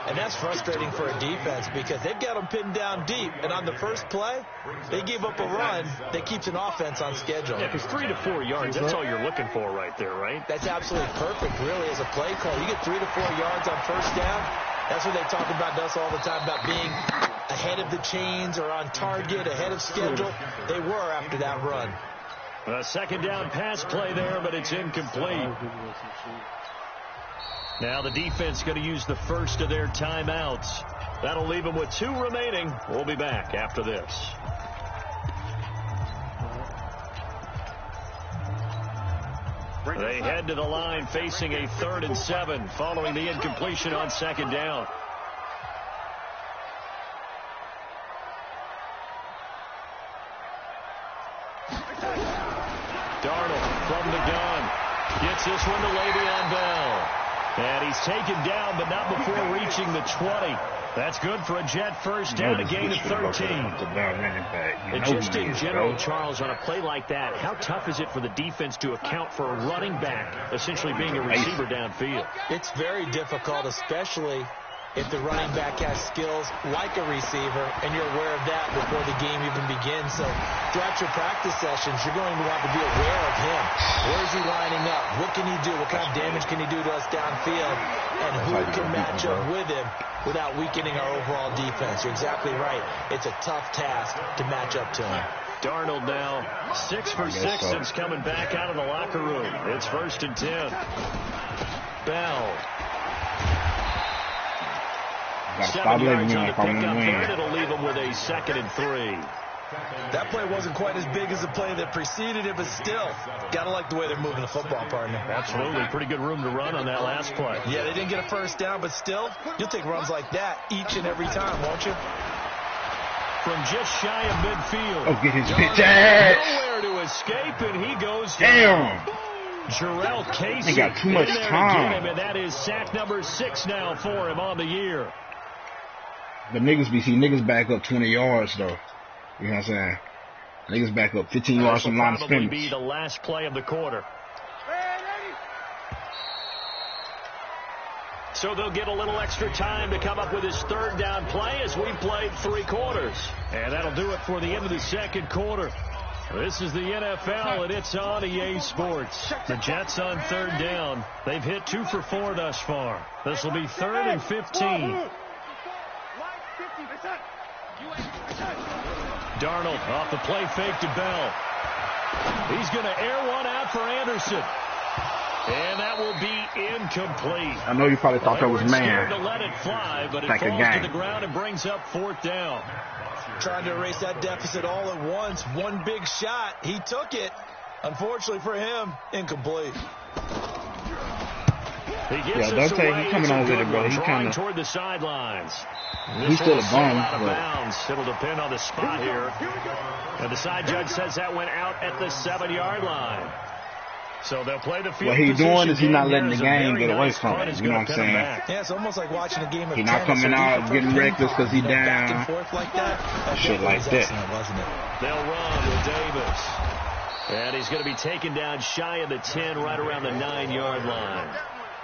Speaker 5: And that's frustrating for a defense because they've got them pinned down deep. And on the first play, they gave up a run that keeps an offense on schedule.
Speaker 3: Yeah, because 3 to 4 yards, that's all you're looking for right there, right?
Speaker 5: That's absolutely perfect, really, as a play call. You get 3 to 4 yards on first down. That's what they talk about to us all the time, about being ahead of the chains or on target, ahead of schedule. They were after that run.
Speaker 3: A second down pass play there, but it's incomplete. Now the defense going to use the first of their timeouts. That'll leave them with 2 remaining. We'll be back after this. They head to the line facing a 3rd and 7 following the incompletion on second down. Darnold from the gun. Gets this one to Le'Veon Bell. And he's taken down, but not before reaching the 20. That's good for a Jet first down, a gain of 13.
Speaker 2: And
Speaker 3: just in general, Charles, on a play like that, how tough is it for the defense to account for a running back essentially being a receiver downfield?
Speaker 5: It's very difficult, especially if the running back has skills like a receiver, and you're aware of that before the game even begins. So throughout your practice sessions, you're going to want to be aware of him. Where is he lining up? What can he do? What kind of damage can he do to us downfield? And who can match up with him without weakening our overall defense? You're exactly right. It's a tough task to match up to him.
Speaker 3: Darnold now 6 for 6 since coming back out of the locker room. It's 1st and 10. Bell. 7 yards on the pickup there. It'll leave them with a 2nd and 3.
Speaker 5: That play wasn't quite as big as the play that preceded it, but still, gotta like the way they're moving the football, partner.
Speaker 3: Absolutely. Pretty good room to run on that last play.
Speaker 5: Yeah, they didn't get a first down, but still, you'll take runs like that each and every time, won't you?
Speaker 3: From just shy of midfield.
Speaker 2: Oh, get his bitch ass.
Speaker 3: Nowhere to escape, and he goes
Speaker 2: down.
Speaker 3: Jarrell Casey.
Speaker 2: They got too much time.
Speaker 3: And that is sack number 6 now for him on the year.
Speaker 2: The niggas back up 20 yards, though. You know what I'm saying? Niggas back up 15 yards from line of scrimmage.
Speaker 3: Probably be the last play of the quarter. So they'll get a little extra time to come up with his 3rd down play as we played 3 quarters. And that'll do it for the end of the 2nd quarter. This is the NFL, and it's on EA Sports. The Jets on 3rd down. They've hit 2 for 4 thus far. This will be 3rd and 15. Darnold off the play fake to Bell. He's going to air one out for Anderson. And that will be incomplete.
Speaker 2: I know you probably thought that was man.
Speaker 3: To let it fly, but it
Speaker 2: like
Speaker 3: falls to the ground and brings up 4th down.
Speaker 5: Trying to erase that deficit all at once. One big shot. He took it. Unfortunately for him, incomplete.
Speaker 3: He gets
Speaker 2: don't say he's coming on with it, bro. He's kind of
Speaker 3: toward the sidelines.
Speaker 2: He's still a bum.
Speaker 3: Out of bounds. It'll depend on the spot here. And the side judge says that went out at the 7-yard line. So they'll play the field.
Speaker 2: What he's doing is he's not letting the game get away from him. You know what I'm saying?
Speaker 5: Yeah, it's almost like watching a game of
Speaker 2: He's not coming out getting reckless because he's down.
Speaker 5: Back and forth like that.
Speaker 2: Shit like that.
Speaker 5: Wasn't it?
Speaker 3: They'll run with Davis. And he's going to be taken down shy of the 10, right around the 9-yard line.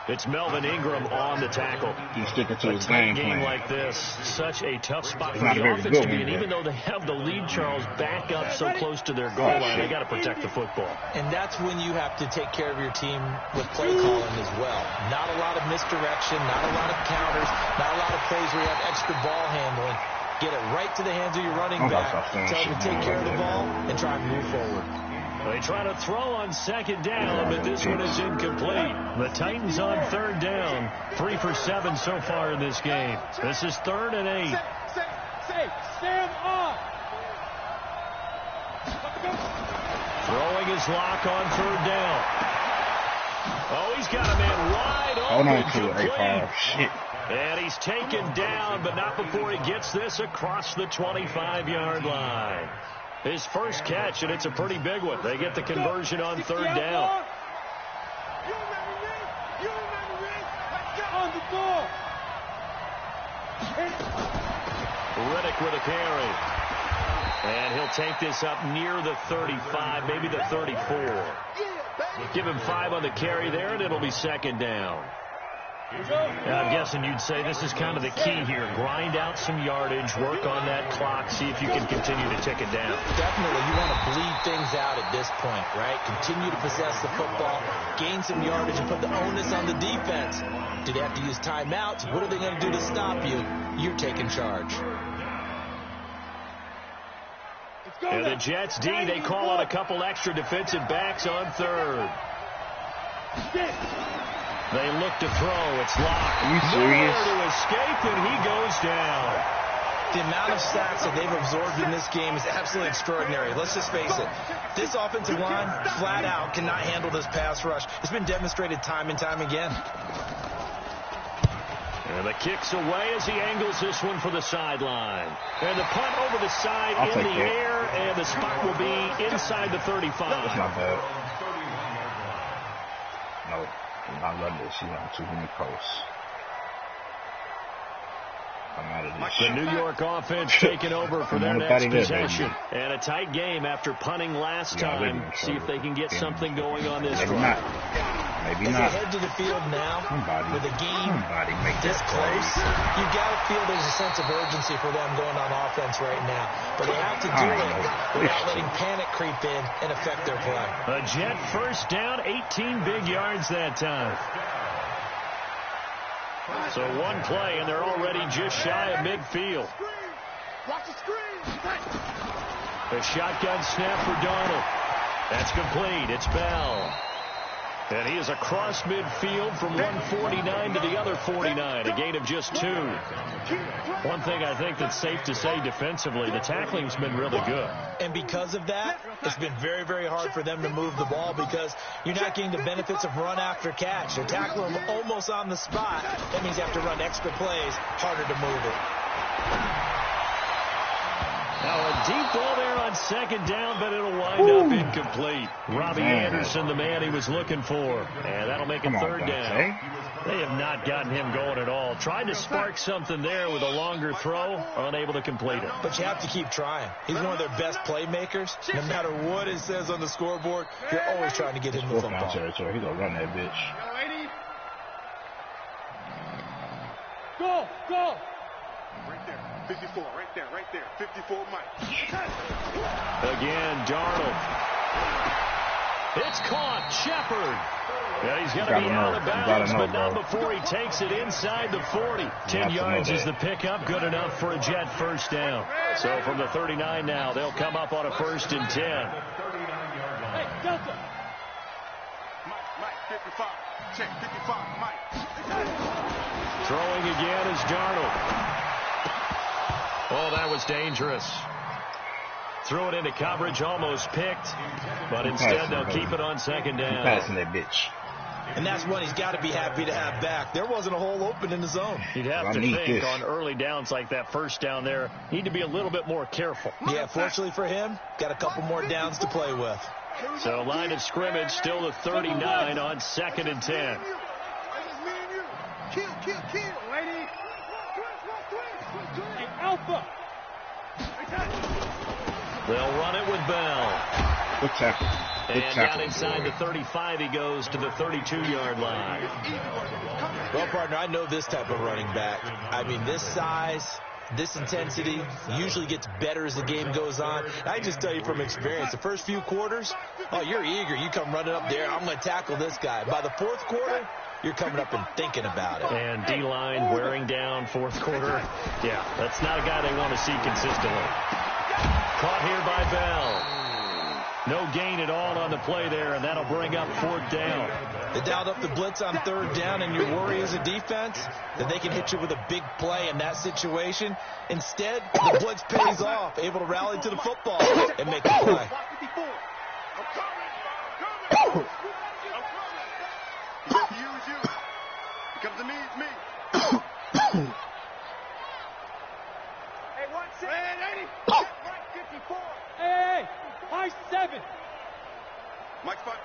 Speaker 3: It's Melvin Ingram on the tackle.
Speaker 2: He's sticking to his game plan.
Speaker 3: Like this, such a tough spot
Speaker 2: it's
Speaker 3: for the offense to be in.
Speaker 2: One,
Speaker 3: even though they have the lead, Charles, back up so close to their goal line, they got to protect the football.
Speaker 5: And that's when you have to take care of your team with play calling as well. Not a lot of misdirection, not a lot of counters, not a lot of plays where you have extra ball handling. Get it right to the hands of your running back. Tell them to take care of the ball and try and move forward.
Speaker 3: They try to throw on 2nd down, but this one is incomplete. The Titans on 3rd down. 3 for 7 so far in this game. This is 3rd and 8.
Speaker 4: Stand up.
Speaker 3: Throwing his lock on 3rd down. Oh, he's got a man wide open.
Speaker 2: Hold on to it, shit.
Speaker 3: And he's taken down, but not before he gets this across the 25-yard line. His first catch, and it's a pretty big one. They get the conversion on 3rd down. Riddick with a carry. And he'll take this up near the 35, maybe the 34. Give him 5 on the carry there, and it'll be second down. Now, I'm guessing you'd say this is kind of the key here. Grind out some yardage, work on that clock, see if you can continue to tick it down.
Speaker 5: Definitely, you want to bleed things out at this point, right? Continue to possess the football, gain some yardage, and put the onus on the defense. Do they have to use timeouts? What are they going to do to stop you? You're taking charge.
Speaker 3: And the Jets D, they call out a couple extra defensive backs on third. They look to throw. It's locked.
Speaker 2: Are you serious?
Speaker 3: Nowhere to escape, and he goes down.
Speaker 5: The amount of sacks that they've absorbed in this game is absolutely extraordinary. Let's just face it. This offensive line, flat out, cannot handle this pass rush. It's been demonstrated time and time again.
Speaker 3: And the kick's away as he angles this one for the sideline. And the punt over the side in the air, and the spot will be inside the 35.
Speaker 2: That's not bad. No. I love this. She's on too many posts. I'm out of this.
Speaker 3: The New York offense taking over for their next possession. And a tight game after punting last time. See if they can get something going on this drive.
Speaker 2: Maybe
Speaker 5: not.
Speaker 2: As
Speaker 5: they head to the field now with a game this close,
Speaker 2: you
Speaker 5: got to feel there's a sense of urgency for them going on offense right now. But they have to do it without letting panic creep in and affect their play.
Speaker 3: A Jet first down, 18 big yards that time. So one play, and they're already just shy of midfield.
Speaker 4: Watch the screen.
Speaker 3: The shotgun snap for Darnold. That's complete. It's Bell. And he is across midfield from 149 to the other 49, a gain of just 2. One thing I think that's safe to say defensively, the tackling's been really good.
Speaker 5: And because of that, it's been very, very hard for them to move the ball because you're not getting the benefits of run after catch. They're tackling them almost on the spot. That means you have to run extra plays, harder to move it.
Speaker 3: Now a deep ball there on second down, but it'll wind up incomplete. Robbie Anderson, the man he was looking for. And that'll make it third down. They have not gotten him going at all. Tried to spark something there with a longer throw, unable to complete it.
Speaker 5: But you have to keep trying. He's one of their best playmakers. No matter what it says on the scoreboard, you're always trying to get him the football.
Speaker 2: He's going to run that bitch.
Speaker 4: Go, go.
Speaker 6: Right there, 54, right there, 54, Mike.
Speaker 3: Again, Darnold. It's caught, Shepard. Yeah, he's got to be out of bounds, but not before he takes it inside the 40. 10 yards is the pickup, good enough for a Jet first down. So from the 39 now, they'll come up on a 1st and 10.
Speaker 4: Hey, Delta.
Speaker 6: Mike, 55. Check, 55, Mike.
Speaker 3: Throwing again is Darnold. Oh, that was dangerous. Threw it into coverage, almost picked, but instead they'll keep it on second down.
Speaker 2: Passing that bitch.
Speaker 5: And that's one he's got to be happy to have back. There wasn't a hole open in the zone.
Speaker 3: You'd have to think on early downs like that first down there, need to be a little bit more careful.
Speaker 5: Yeah, fortunately for him, got a couple more downs to play with.
Speaker 3: So line of scrimmage still the 39 on 2nd and 10.
Speaker 6: Kill, lady.
Speaker 4: Hey, Alpha.
Speaker 3: They'll run it with Bell.
Speaker 2: Good tackle.
Speaker 3: And down inside the 35, he goes to the 32-yard line.
Speaker 5: Well, partner, I know this type of running back. I mean, this size, this intensity usually gets better as the game goes on. I just tell you from experience, the first few quarters, oh, you're eager. You come running up there, I'm going to tackle this guy. By the 4th quarter, you're coming up and thinking about it.
Speaker 3: And D-line wearing down 4th quarter. Yeah, that's not a guy they want to see consistently. Caught here by Bell. No gain at all on the play there, and that'll bring up 4th down.
Speaker 5: They dialed up the blitz on 3rd down, and your worry as a defense that they can hit you with a big play in that situation. Instead, the blitz pays off, able to rally to the football and make a play.
Speaker 6: Comes to me. Hey, 1-6. Mike 54.
Speaker 4: Hey, high 7.
Speaker 6: Mike's 5-4.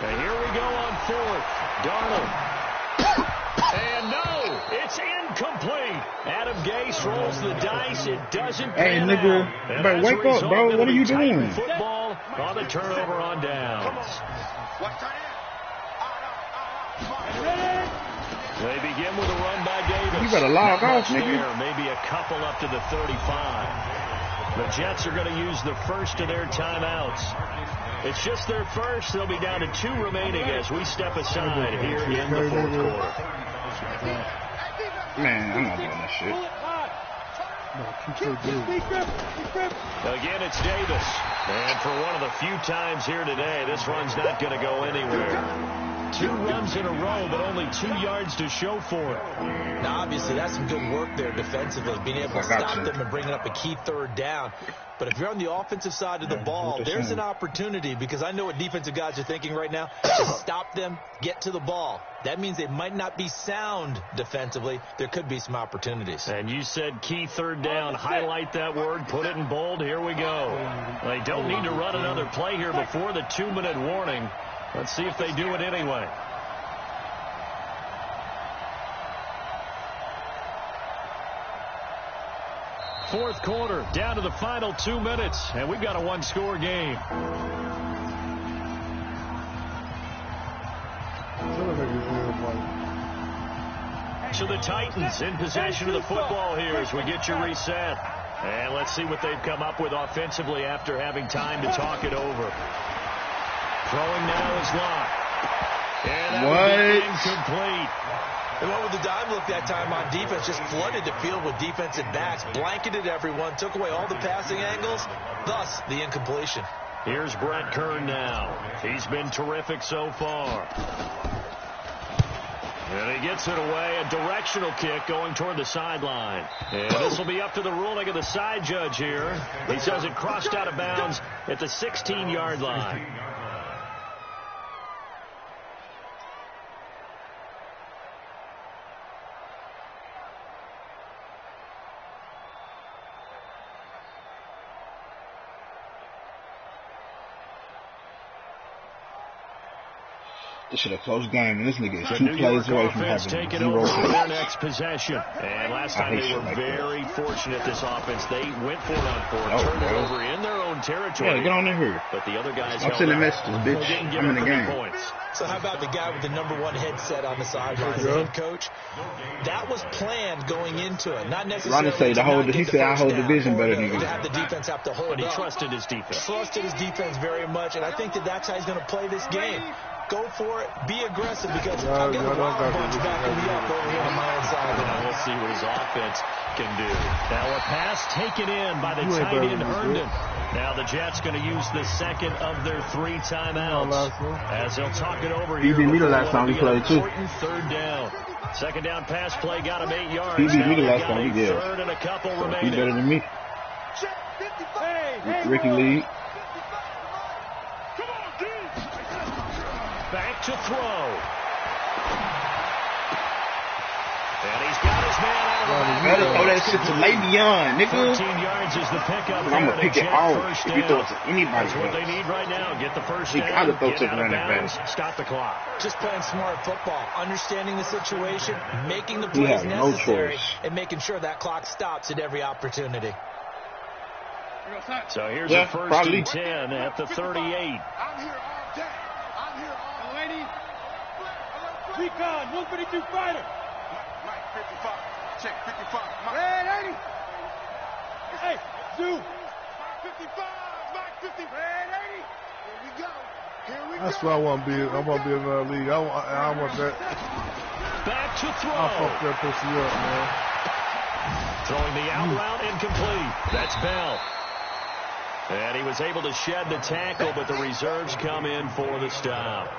Speaker 3: And here we go on 4th. Darnold. And no, it's incomplete. Adam Gase rolls the dice. It doesn't
Speaker 2: Hey,
Speaker 3: pan
Speaker 2: nigga,
Speaker 3: out.
Speaker 2: but wake up, bro. What are you doing?
Speaker 3: Football on the turnover on downs. They begin with a run by Davis.
Speaker 2: You better log off, nigga.
Speaker 3: Maybe a couple up to the 35. The Jets are going to use the first of their timeouts. It's just their first. They'll be down to 2 remaining as we step aside here in the fourth quarter.
Speaker 2: Man, I'm not doing that shit.
Speaker 3: Again, it's Davis. And for one of the few times here today, this run's not going to go anywhere. 2 runs in a row, but only 2 yards to show for it.
Speaker 5: Now, obviously, that's some good work there defensively, being able to stop them and bringing up a key third down. But if you're on the offensive side of the ball, there's an opportunity, because I know what defensive guys are thinking right now, to stop them, get to the ball. That means they might not be sound defensively. There could be some opportunities.
Speaker 3: And you said key third down. Highlight that word. Put it in bold. Here we go. They don't need to run another play here before the 2-minute warning. Let's see if they do it anyway. Fourth quarter, down to the final 2 minutes, and we've got a 1-score game. So the Titans in possession of the football here as we get you reset. And let's see what they've come up with offensively after having time to talk it over. Throwing now is Locke. And that was incomplete.
Speaker 5: And what with the dime look that time on defense, just flooded the field with defensive backs, blanketed everyone, took away all the passing angles, thus the incompletion.
Speaker 3: Here's Brett Kern now. He's been terrific so far. And he gets it away, a directional kick going toward the sideline. And this will be up to the ruling of the side judge here. He says it crossed out of bounds at the 16-yard line.
Speaker 2: This should have closed game, and this nigga is 2 plays away from having 0
Speaker 3: over their next possession. And last time they were very fortunate, this offense. They went for it on 4, turned it over in their own territory.
Speaker 2: Yeah, get on in here.
Speaker 3: But the other guys
Speaker 2: I'm sending messages, bitch. I'm in the game.
Speaker 5: So how about the guy with the #1 headset on the sideline, the head coach? That was planned going into it, not necessarily.
Speaker 2: Ronnie said he said I hold the division better than you.
Speaker 5: To have the defense have to hold
Speaker 3: But he trusted his defense.
Speaker 5: Trusted his defense very much, and I think that's how he's going to play this game. Go for it. Be aggressive, because I'm getting a wild bunch backing me up over here on my own side.
Speaker 3: And we'll see what his offense can do. Now a pass taken in by the tight end Herndon. Now the Jets going to use the second of their 3 timeouts as they'll talk it over here.
Speaker 2: He beat me the last time he played too.
Speaker 3: Third down. Second down pass play got him 8 yards.
Speaker 2: He beat me the last time he did.
Speaker 3: Third and a couple remaining.
Speaker 2: He better than me. Ricky Lee.
Speaker 3: Back to throw. And he's got his man out of the back.
Speaker 2: Better throw that shit to Le'Veon, nigga.
Speaker 3: 14 yards is the pickup.
Speaker 2: I'm going to pick it off if you throw it to anybody.
Speaker 3: That's what they need right now. Get the first
Speaker 2: down. Got to throw to the running back.
Speaker 3: Stop the clock.
Speaker 5: Just playing smart football, understanding the situation, making the plays necessary, and making sure that clock stops at every opportunity.
Speaker 3: So here's a first and 10 at the 38.
Speaker 6: I'm here all day. I'm here all day.
Speaker 4: Recon, 152 fighter.
Speaker 6: Mike 55. Check 55. Mike.
Speaker 4: Red 80. Hey, Zoo.
Speaker 6: Mike 55. Mike 50. Red 80. Here we go. Here we
Speaker 1: That's
Speaker 6: go.
Speaker 1: what I want to be. I want to be in another league. I want that.
Speaker 3: Back to throw.
Speaker 1: I'll fuck that pussy up, man.
Speaker 3: Throwing the out route incomplete. That's Bell. And he was able to shed the tackle, but the reserves come in for the stop.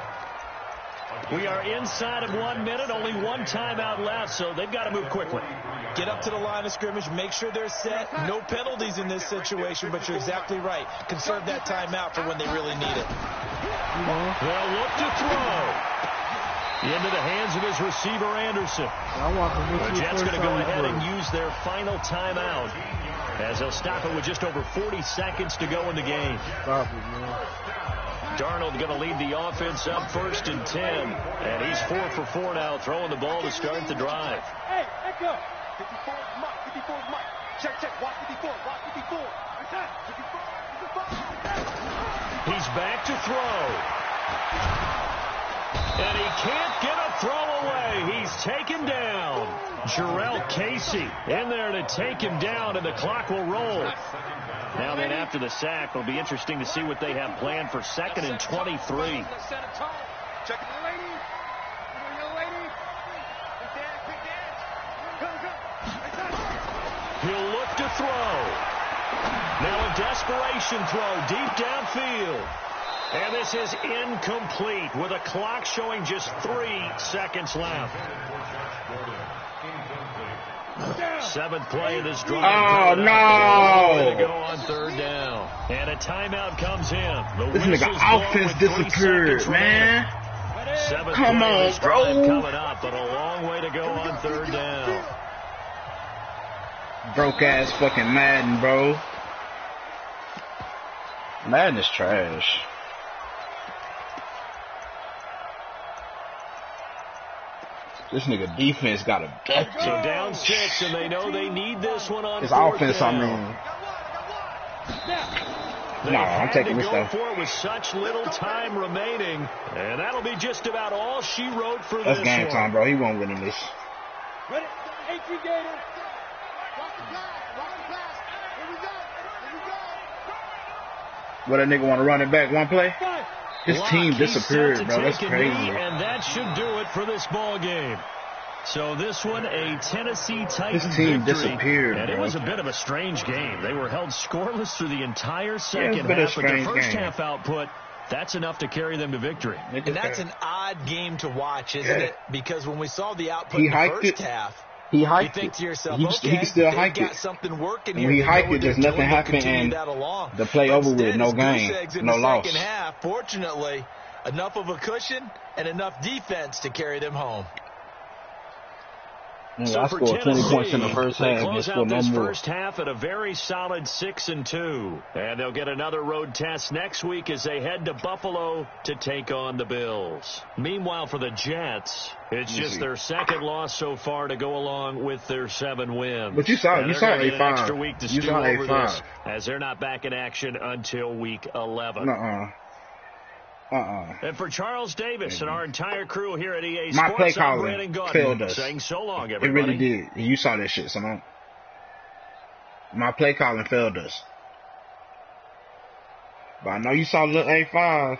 Speaker 3: We are inside of 1 minute, only 1 timeout left, so they've got to move quickly.
Speaker 5: Get up to the line of scrimmage, make sure they're set. No penalties in this situation, but you're exactly right. Conserve that timeout for when they really need it.
Speaker 3: They'll look to throw. Into the hands of his receiver, Anderson.
Speaker 1: I want
Speaker 3: the Jets going to go ahead and use their final timeout. as they'll stop it with just over 40 seconds to go in the game.
Speaker 1: Stop it, man.
Speaker 3: Darnold going to lead the offense up 1st and 10. And he's 4 for 4 now, throwing the ball to start the drive.
Speaker 4: Hey, let go. 54 Mike. 54 Mike. Check. Watch 54. Watch 54.
Speaker 3: He's back to throw. And he can't get a throw away. He's taken down. Jarrell Casey in there to take him down, and the clock will roll. Now then, after the sack, it'll be interesting to see what they have planned for 2nd and 23.
Speaker 6: Check it, lady.
Speaker 3: He'll look to throw. Now a desperation throw deep downfield. And this is incomplete with a clock showing just 3 seconds left. 7th play of this drive.
Speaker 2: Oh, no.
Speaker 3: To go on 3rd down. And a timeout comes in.
Speaker 2: This nigga offense disappeared, man.
Speaker 3: 7th
Speaker 2: Come
Speaker 3: play of
Speaker 2: on,
Speaker 3: this drive
Speaker 2: bro.
Speaker 3: coming up, but a long way to go on 3rd down.
Speaker 2: Broke ass fucking Madden, bro. Madden is trash. This nigga defense got a death.
Speaker 3: So down 6, and they know they need this one on
Speaker 2: His
Speaker 3: 4th
Speaker 2: offense,
Speaker 3: down.
Speaker 2: I mean. No, I'm taking this stuff.
Speaker 3: For it with such little time remaining, and that'll be just about all she wrote for
Speaker 2: That's
Speaker 3: this
Speaker 2: game
Speaker 3: one.
Speaker 2: time, bro. He won't win in this.
Speaker 4: Ready? 18 Gator.
Speaker 2: What, that nigga want to run it back one play? His team disappeared, bro. That's crazy.
Speaker 3: And that should do it for this ball game. So this one, a Tennessee Titans
Speaker 2: His team
Speaker 3: victory.
Speaker 2: disappeared,
Speaker 3: And
Speaker 2: bro.
Speaker 3: it was a bit of a strange game. They were held scoreless through the entire second
Speaker 2: been a
Speaker 3: half, but the
Speaker 2: strange
Speaker 3: first
Speaker 2: game.
Speaker 3: half output, that's enough to carry them to victory.
Speaker 5: And that's an odd game to watch, isn't it? Because when we saw the output
Speaker 2: He
Speaker 5: in the
Speaker 2: hiked
Speaker 5: first
Speaker 2: it.
Speaker 5: half,
Speaker 2: He
Speaker 5: you
Speaker 2: hiked
Speaker 5: think
Speaker 2: it.
Speaker 5: to yourself,
Speaker 2: He
Speaker 5: okay,
Speaker 2: can still
Speaker 5: they've
Speaker 2: hike
Speaker 5: got
Speaker 2: it.
Speaker 5: something working
Speaker 2: When
Speaker 5: here.
Speaker 2: he
Speaker 5: They know
Speaker 2: hiked
Speaker 5: what
Speaker 2: it, there's
Speaker 5: they're
Speaker 2: nothing
Speaker 5: doing. They'll
Speaker 2: happened,
Speaker 5: continue
Speaker 2: and
Speaker 5: that along.
Speaker 2: the play
Speaker 5: But
Speaker 2: over with,
Speaker 5: instead,
Speaker 2: no
Speaker 5: it's goose
Speaker 2: gain,
Speaker 5: eggs in
Speaker 2: no
Speaker 5: the
Speaker 2: loss.
Speaker 5: second half. Fortunately, enough of a cushion and enough defense to carry them home.
Speaker 3: So
Speaker 2: I
Speaker 3: for
Speaker 2: scored 20 points in the
Speaker 3: Tennessee,
Speaker 2: first
Speaker 3: they
Speaker 2: half. They
Speaker 3: close out
Speaker 2: scored no
Speaker 3: this
Speaker 2: more.
Speaker 3: first half at a very solid 6-2. And they'll get another road test next week as they head to Buffalo to take on the Bills. Meanwhile, for the Jets, it's just their second loss so far to go along with their 7 wins.
Speaker 2: But you saw
Speaker 3: And they're gonna get an extra
Speaker 2: A5.
Speaker 3: week to
Speaker 2: You
Speaker 3: stew
Speaker 2: saw
Speaker 3: over
Speaker 2: A5.
Speaker 3: this as they're not back in action until week 11.
Speaker 2: Nuh-uh.
Speaker 3: And for Charles Davis and our entire crew here at EA
Speaker 2: My
Speaker 3: Sports,
Speaker 2: play
Speaker 3: I'm
Speaker 2: calling
Speaker 3: Brandon Gaudin
Speaker 2: failed us.
Speaker 3: saying so long,
Speaker 2: It
Speaker 3: everybody.
Speaker 2: really did. You saw that shit, Simone. My play calling failed us. But I know you saw little A5.